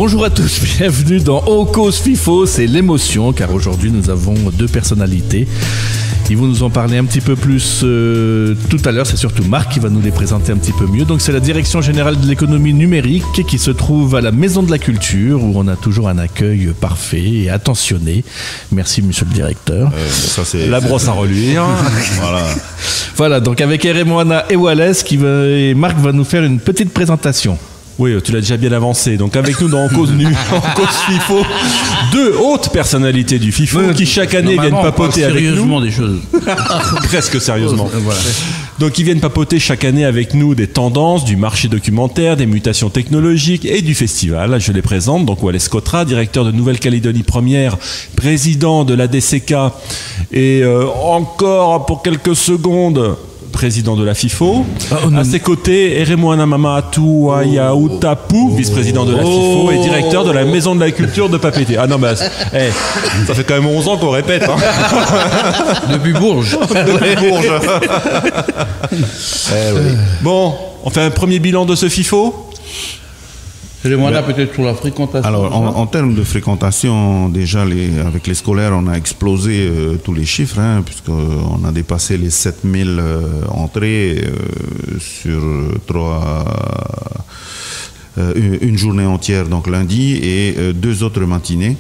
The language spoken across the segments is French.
Bonjour à tous, bienvenue dans On Cause FIFO, c'est l'émotion, car aujourd'hui nous avons deux personnalités. Ils vont nous en parler un petit peu plus tout à l'heure, c'est surtout Marc qui va nous les présenter un petit peu mieux. Donc c'est la Direction Générale de l'Économie Numérique qui se trouve à la Maison de la Culture, où on a toujours un accueil parfait et attentionné. Merci monsieur le directeur. Ça, c'est la brosse à reluire. Voilà, donc avec Eremwana et Wallace, et Marc va nous faire une petite présentation. Oui, tu l'as déjà bien avancé. Donc avec nous dans En Cause FIFO, deux hautes personnalités du FIFO qui chaque année viennent papoter avec nous. Sérieusement des choses. Presque sérieusement. Voilà. Donc ils viennent papoter chaque année avec nous des tendances du marché documentaire, des mutations technologiques et du festival. Je les présente. Donc Wallace Cotra, directeur de Nouvelle-Calédonie Première, président de la DCK et encore pour quelques secondes président de la FIFO. À ses côtés, Eremwana Mamatu Ayaoutapu, vice-président de la FIFO et directeur de la Maison de la Culture de Papeete. Ah non, bah, ça fait quand même 11 ans qu'on répète. Hein. Depuis Bourges. Depuis Bourges. Oui. Bon, on fait un premier bilan de ce FIFO. Eremwana, peut-être sur la fréquentation. Alors, en termes de fréquentation, déjà, avec les scolaires, on a explosé tous les chiffres, puisqu'on a dépassé les 7000 entrées sur une journée entière, donc lundi, et deux autres matinées.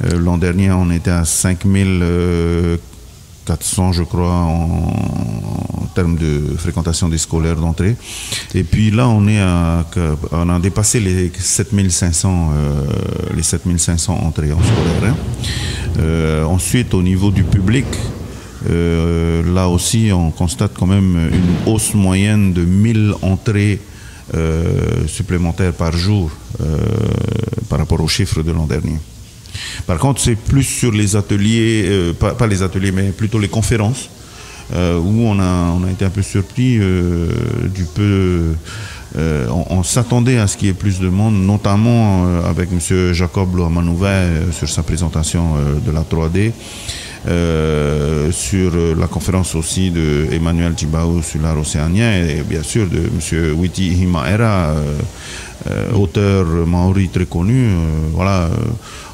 L'an dernier, on était à 5400, je crois, en termes de fréquentation des scolaires d'entrée. Et puis là, on a dépassé les 7500 entrées en scolaire. Ensuite, au niveau du public, là aussi, on constate quand même une hausse moyenne de 1000 entrées supplémentaires par jour par rapport aux chiffres de l'an dernier. Par contre, c'est plus sur les ateliers, pas les ateliers, mais plutôt les conférences, où on a été un peu surpris du peu. On s'attendait à ce qu'il y ait plus de monde, notamment avec M. Jacob Loamanouva sur sa présentation de la 3D, sur la conférence aussi de Emmanuel Tibao sur l'art océanien et bien sûr de M. Witi Himaera, auteur maori très connu.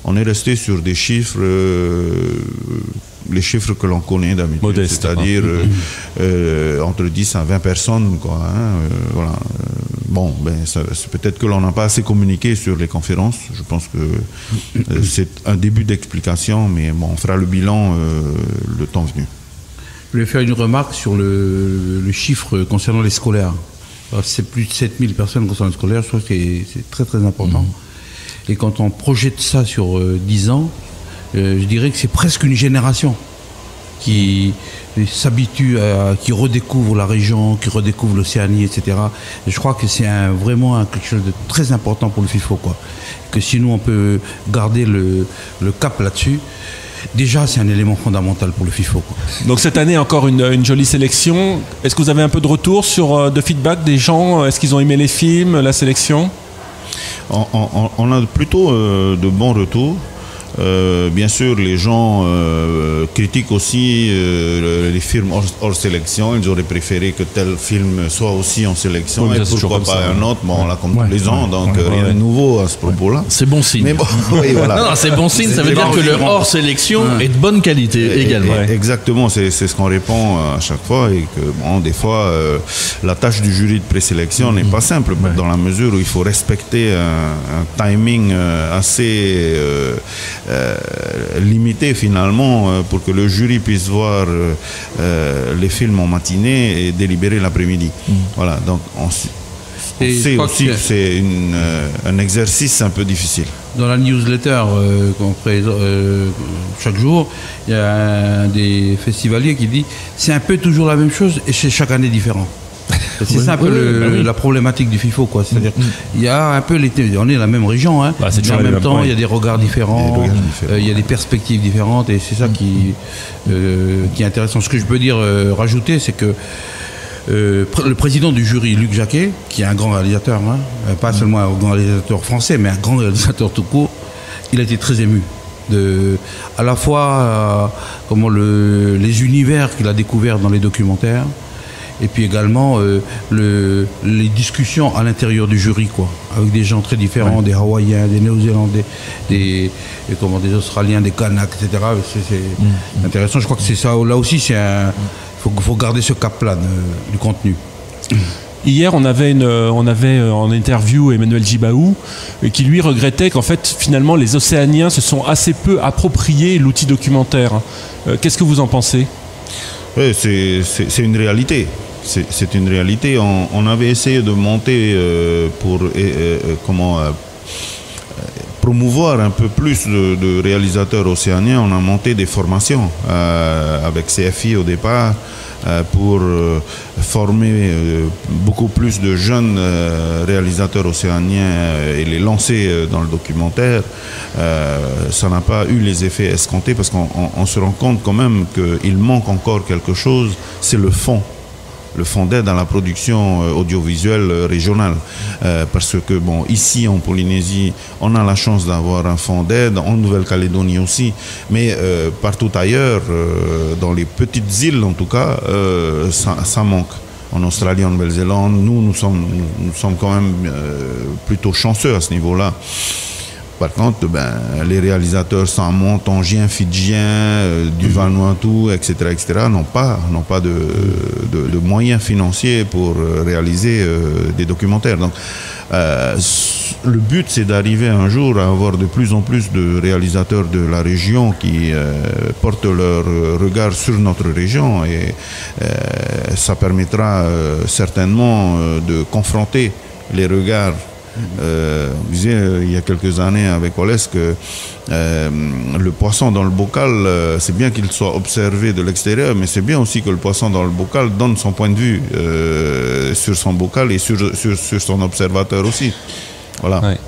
On est resté sur des chiffres, les chiffres que l'on connaît d'habitude, c'est-à-dire entre 10 à 20 personnes. C'est peut-être que l'on n'a pas assez communiqué sur les conférences. Je pense que c'est un début d'explication, mais bon, on fera le bilan le temps venu. Je voulais faire une remarque sur le chiffre concernant les scolaires. C'est plus de 7000 personnes concernant les scolaires, je trouve que c'est très très important. Et quand on projette ça sur 10 ans, je dirais que c'est presque une génération qui s'habitue, qui redécouvre la région, qui redécouvre l'Océanie, etc. Et je crois que c'est vraiment quelque chose de très important pour le FIFO, quoi. Que si nous on peut garder le cap là-dessus, déjà c'est un élément fondamental pour le FIFO, quoi. Donc cette année encore une jolie sélection. Est-ce que vous avez un peu de retour de feedback des gens? Est-ce qu'ils ont aimé les films, la sélection? On a plutôt de bons retours. Bien sûr, les gens critiquent aussi les films hors sélection. Ils auraient préféré que tel film soit aussi en sélection et pourquoi pas un autre. Bon, là, comme tous les ans, donc rien de nouveau à ce propos-là. C'est bon signe. Mais bon, oui, voilà. Non, c'est bon signe, ça veut dire que le hors sélection est de bonne qualité également. Exactement, c'est ce qu'on répond à chaque fois et que bon, des fois, la tâche du jury de présélection n'est pas simple dans la mesure où il faut respecter un timing assez limité finalement pour que le jury puisse voir les films en matinée et délibérer l'après-midi. Voilà, donc on sait aussi que c'est un exercice un peu difficile. Dans la newsletter qu'on présente chaque jour, il y a un des festivaliers qui dit c'est un peu toujours la même chose et c'est chaque année différent. C'est ça un peu la problématique du FIFO, quoi. C'est-à-dire il y a un peu on est dans la même région, mais en même temps il y a des regards différents, il y a des perspectives différentes et c'est ça qui est intéressant. Ce que je peux dire, rajouter, c'est que le président du jury, Luc Jacquet, qui est un grand réalisateur, pas seulement un grand réalisateur français, mais un grand réalisateur tout court, il a été très ému à la fois les univers qu'il a découverts dans les documentaires. et puis également les discussions à l'intérieur du jury, quoi, avec des gens très différents, des Hawaïens, des Néo-Zélandais, des Australiens, des Kanaks, etc. C'est intéressant. Je crois que c'est ça. Là aussi, faut garder ce cap-là du contenu. Hier, on avait en interview Emmanuel Djibaou qui lui regrettait qu'en fait, finalement, les Océaniens se sont assez peu appropriés l'outil documentaire. Qu'est-ce que vous en pensez ? Oui, c'est une réalité. C'est une réalité. On avait essayé de monter pour promouvoir un peu plus de réalisateurs océaniens. On a monté des formations avec CFI au départ pour former beaucoup plus de jeunes réalisateurs océaniens et les lancer dans le documentaire. Ça n'a pas eu les effets escomptés parce qu'on se rend compte quand même qu'il manque encore quelque chose, c'est le fond d'aide à la production audiovisuelle régionale. Parce que, bon, ici en Polynésie, on a la chance d'avoir un fonds d'aide, en Nouvelle-Calédonie aussi, mais partout ailleurs, dans les petites îles en tout cas, ça manque. En Australie, en Nouvelle-Zélande, nous sommes quand même plutôt chanceux à ce niveau-là. Par contre, les réalisateurs samontongien, fidjien, du Vanuatu, etc., n'ont pas de moyens financiers pour réaliser des documentaires. Donc, le but, c'est d'arriver un jour à avoir de plus en plus de réalisateurs de la région qui portent leur regard sur notre région, et ça permettra certainement de confronter les regards. Vous disiez il y a quelques années avec Wallace que le poisson dans le bocal, c'est bien qu'il soit observé de l'extérieur, mais c'est bien aussi que le poisson dans le bocal donne son point de vue sur son bocal et sur son observateur aussi. Voilà. Ouais.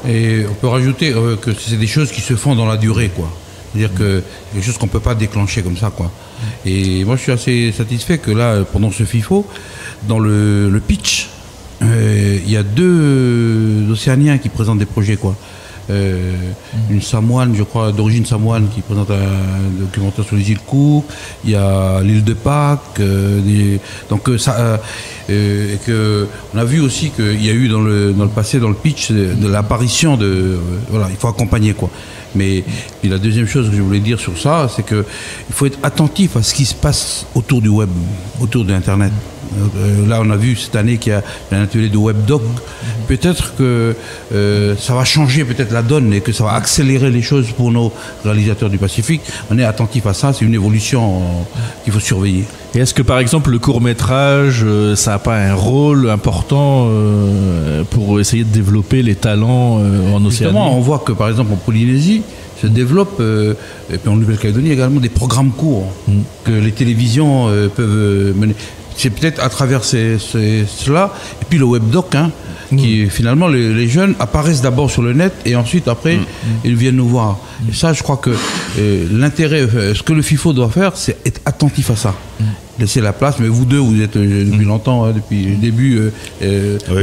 Et on peut rajouter que c'est des choses qui se font dans la durée, quoi. C'est-à-dire que des choses qu'on ne peut pas déclencher comme ça, quoi. Et moi, je suis assez satisfait que là, pendant ce FIFO, dans le pitch, il y a 2 Océaniens qui présentent des projets, quoi. Une Samoane, je crois, d'origine samoane, qui présente un documentaire sur les îles Cook. Il y a l'île de Pâques. Donc on a vu aussi qu'il y a eu dans le passé, dans le pitch, de l'apparition de... voilà, il faut accompagner, quoi. Mais et la deuxième chose que je voulais dire sur ça, c'est qu'il faut être attentif à ce qui se passe autour du web, autour de Internet. Là, on a vu cette année qu'il y a un atelier de webdoc. Peut-être que ça va changer peut-être la donne et que ça va accélérer les choses pour nos réalisateurs du Pacifique. On est attentif à ça, c'est une évolution qu'il faut surveiller. Et est-ce que par exemple le court-métrage, ça n'a pas un rôle important pour essayer de développer les talents en Océanie ? Justement, on voit que par exemple en Polynésie, se développent, et puis en Nouvelle-Calédonie également, des programmes courts que les télévisions peuvent mener. C'est peut-être à travers cela, et puis le webdoc, qui finalement les jeunes apparaissent d'abord sur le net et ensuite après ils viennent nous voir. Et ça, je crois que l'intérêt, ce que le FIFO doit faire, c'est être attentif à ça. Laisser la place, mais vous deux, vous êtes depuis longtemps, depuis le début,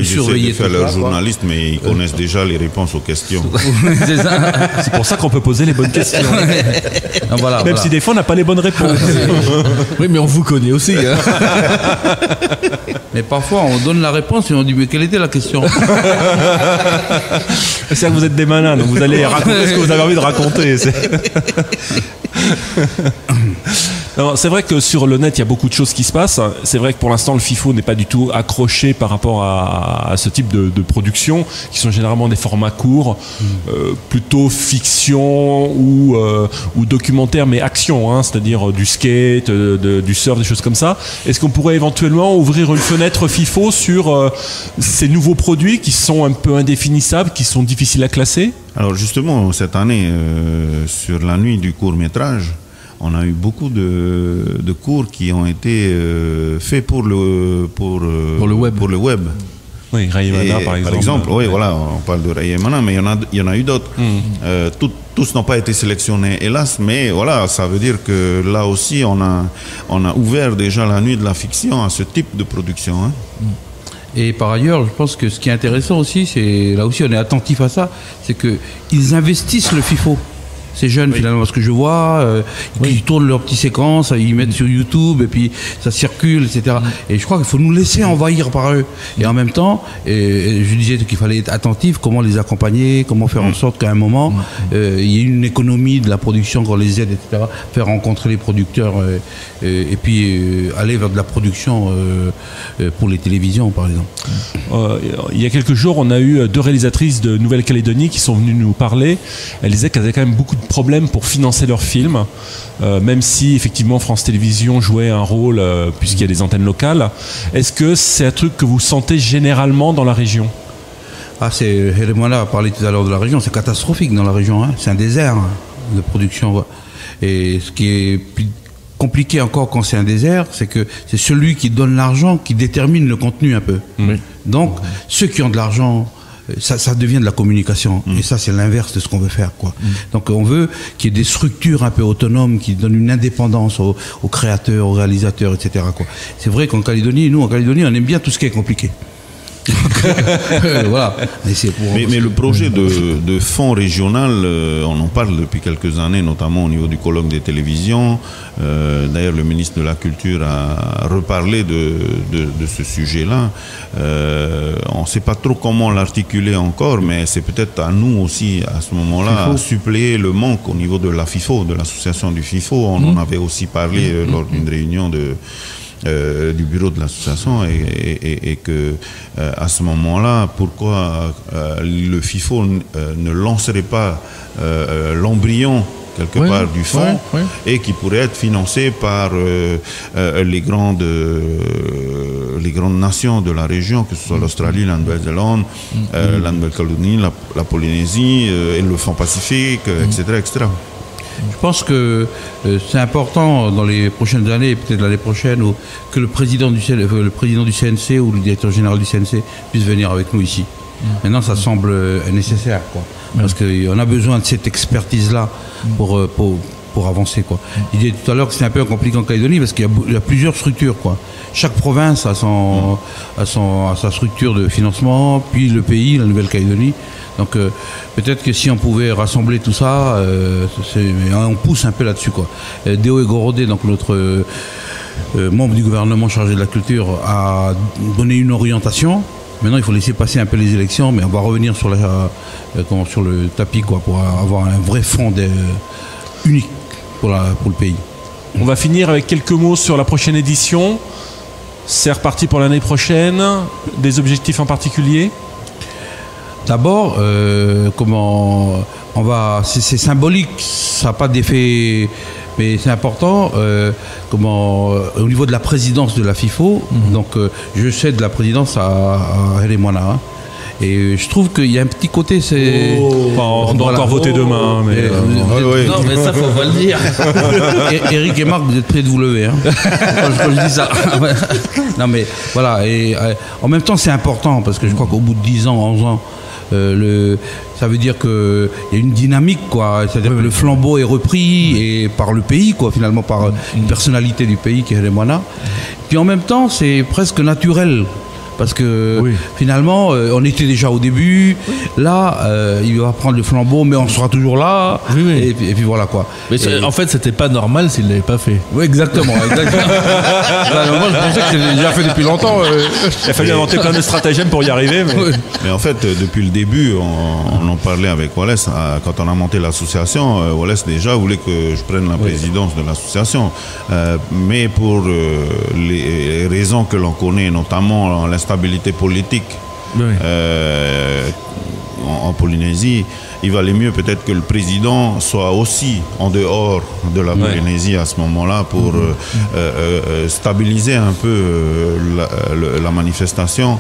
surveillez de faire leurs journalistes, mais ils connaissent déjà les réponses aux questions. C'est ça. C'est pour ça qu'on peut poser les bonnes questions. Même si des fois on n'a pas les bonnes réponses. Oui, mais on vous connaît aussi. Mais parfois on donne la réponse et on dit mais quelle était la question? C'est que vous êtes des malins, donc vous allez raconter ce que vous avez envie de raconter. C'est vrai que sur le net, il y a beaucoup de choses qui se passent. C'est vrai que pour l'instant, le FIFO n'est pas du tout accroché par rapport à ce type de production, qui sont généralement des formats courts, plutôt fiction ou documentaire, mais action, c'est-à-dire du skate, du surf, des choses comme ça. Est-ce qu'on pourrait éventuellement ouvrir une fenêtre FIFO sur ces nouveaux produits qui sont un peu indéfinissables, qui sont difficiles à classer ? Alors justement, cette année, sur la nuit du court-métrage, on a eu beaucoup de cours qui ont été faits pour le web. Oui, Rayemana par exemple. Oui, voilà, on parle de Rayemana, mais il y en a eu d'autres. Tous n'ont pas été sélectionnés, hélas, mais voilà, ça veut dire que là aussi, on a ouvert déjà la nuit de la fiction à ce type de production. Et par ailleurs, je pense que ce qui est intéressant aussi, c'est là aussi on est attentif à ça, c'est qu'ils investissent le FIFO. ces jeunes finalement, parce que je vois, ils tournent leurs petites séquences, ils mettent sur YouTube et puis ça circule, etc. Et je crois qu'il faut nous laisser envahir par eux. Et en même temps, et je disais qu'il fallait être attentif, comment les accompagner, comment faire en sorte qu'à un moment, il y ait une économie de la production, qu'on les aide, etc. Faire rencontrer les producteurs et puis aller vers de la production pour les télévisions, par exemple. Il y a quelques jours, on a eu 2 réalisatrices de Nouvelle-Calédonie qui sont venues nous parler. Elles disaient qu'elles avaient quand même beaucoup de problèmes pour financer leurs films, même si effectivement France Télévisions jouait un rôle puisqu'il y a des antennes locales. Est-ce que c'est un truc que vous sentez généralement dans la région ? Hérémona a parlé tout à l'heure de la région, c'est catastrophique dans la région, hein. C'est un désert de production. Et ce qui est plus compliqué encore quand c'est un désert, c'est que c'est celui qui donne l'argent qui détermine le contenu un peu. Donc, ceux qui ont de l'argent, ça devient de la communication. Et ça, c'est l'inverse de ce qu'on veut faire, quoi. Donc, on veut qu'il y ait des structures un peu autonomes qui donnent une indépendance aux créateurs, aux réalisateurs, etc., quoi. C'est vrai qu'en Calédonie, on aime bien tout ce qui est compliqué. Voilà. Mais le projet de fonds régional, on en parle depuis quelques années, notamment au niveau du colloque des télévisions. D'ailleurs, le ministre de la Culture a reparlé de ce sujet-là. On ne sait pas trop comment l'articuler encore, mais c'est peut-être à nous aussi, à ce moment-là, à suppléer le manque au niveau de la FIFO, de l'association du FIFO. On en avait aussi parlé lors d'une réunion du bureau de l'association et que à ce moment-là, pourquoi le FIFO ne lancerait pas l'embryon quelque part du fonds et qui pourrait être financé par les grandes nations de la région, que ce soit l'Australie, la Nouvelle-Zélande, la Nouvelle-Calédonie, la Polynésie et le fonds Pacifique, etc., etc. Je pense que c'est important dans les prochaines années, peut-être l'année prochaine, que le président du CNC ou le directeur général du CNC puisse venir avec nous ici. Maintenant, ça semble nécessaire, quoi. Parce qu'on a besoin de cette expertise-là pour avancer, quoi. Il disait tout à l'heure que c'était un peu compliqué en Calédonie parce qu'il y a plusieurs structures, quoi. Chaque province a sa structure de financement, puis le pays, la Nouvelle-Calédonie. Donc peut-être que si on pouvait rassembler tout ça, on pousse un peu là-dessus, quoi. Deo Egorodé, donc notre membre du gouvernement chargé de la culture, a donné une orientation. Maintenant, il faut laisser passer un peu les élections, mais on va revenir sur le tapis, quoi, pour avoir un vrai fonds unique pour le pays. On va finir avec quelques mots sur la prochaine édition. C'est reparti pour l'année prochaine. Des objectifs en particulier ? D'abord, c'est symbolique, ça n'a pas d'effet, mais c'est important. Au niveau de la présidence de la FIFO, donc je cède la présidence à Hérémona. Et je trouve qu'il y a un petit côté, on doit encore voter demain. Mais non, mais ça, faut pas le dire. Eric et Marc, vous êtes prêts de vous lever, hein, quand je dis ça. Non, mais voilà. Et en même temps, c'est important parce que je crois qu'au bout de 10 ans, 11 ans, ça veut dire qu'il y a une dynamique, quoi. C'est-à-dire que le flambeau est repris et par le pays, quoi, finalement, par une personnalité du pays qui est Hérémona. Puis en même temps, c'est presque naturel. Parce que finalement, on était déjà au début. Là, il va prendre le flambeau, mais on sera toujours là. Et puis voilà, quoi. Mais en fait, c'était pas normal s'il l'avait pas fait. Oui, exactement. Moi, je pensais que c'était déjà fait depuis longtemps. Il a fallu inventer plein de stratagèmes pour y arriver. Mais en fait, depuis le début, on en parlait avec Wallace. Quand on a monté l'association, Wallace déjà voulait que je prenne la présidence de l'association. Mais pour les raisons que l'on connaît, notamment l'instabilité politique en Polynésie, il valait mieux peut-être que le président soit aussi en dehors de la Polynésie à ce moment-là pour stabiliser un peu la manifestation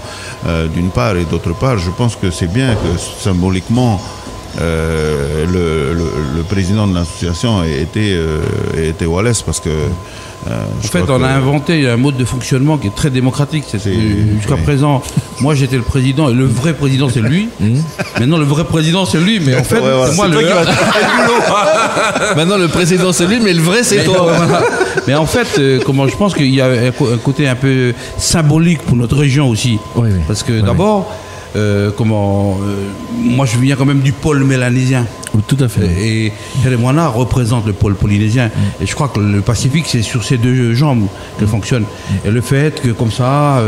d'une part, et d'autre part, je pense que c'est bien que symboliquement le président de l'association était Wallace, parce que en fait, on a inventé un mode de fonctionnement qui est très démocratique. Jusqu'à présent, moi j'étais le président et le vrai président c'est lui. Maintenant, le vrai président c'est lui, mais en fait, c'est moi Maintenant, le président c'est lui, mais le vrai c'est toi. Mais en fait, je pense qu'il y a un côté un peu symbolique pour notre région aussi. Parce que d'abord, moi je viens quand même du pôle mélanésien. Oui, tout à fait. Et Moana représente le pôle polynésien. Et je crois que le Pacifique, c'est sur ces deux jambes que fonctionne. Et le fait que comme ça,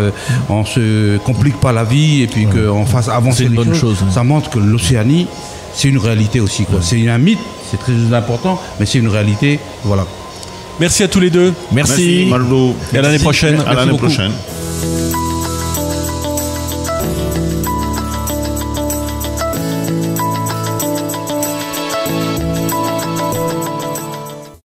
on se complique pas la vie et puis qu'on fasse avancer une les bonne chose, ça montre que l'Océanie, c'est une réalité aussi, quoi. C'est un mythe, c'est très important, mais c'est une réalité. Voilà. Merci à tous les deux. Merci. Marlo. Et à l'année prochaine. À l'année beaucoup. prochaine.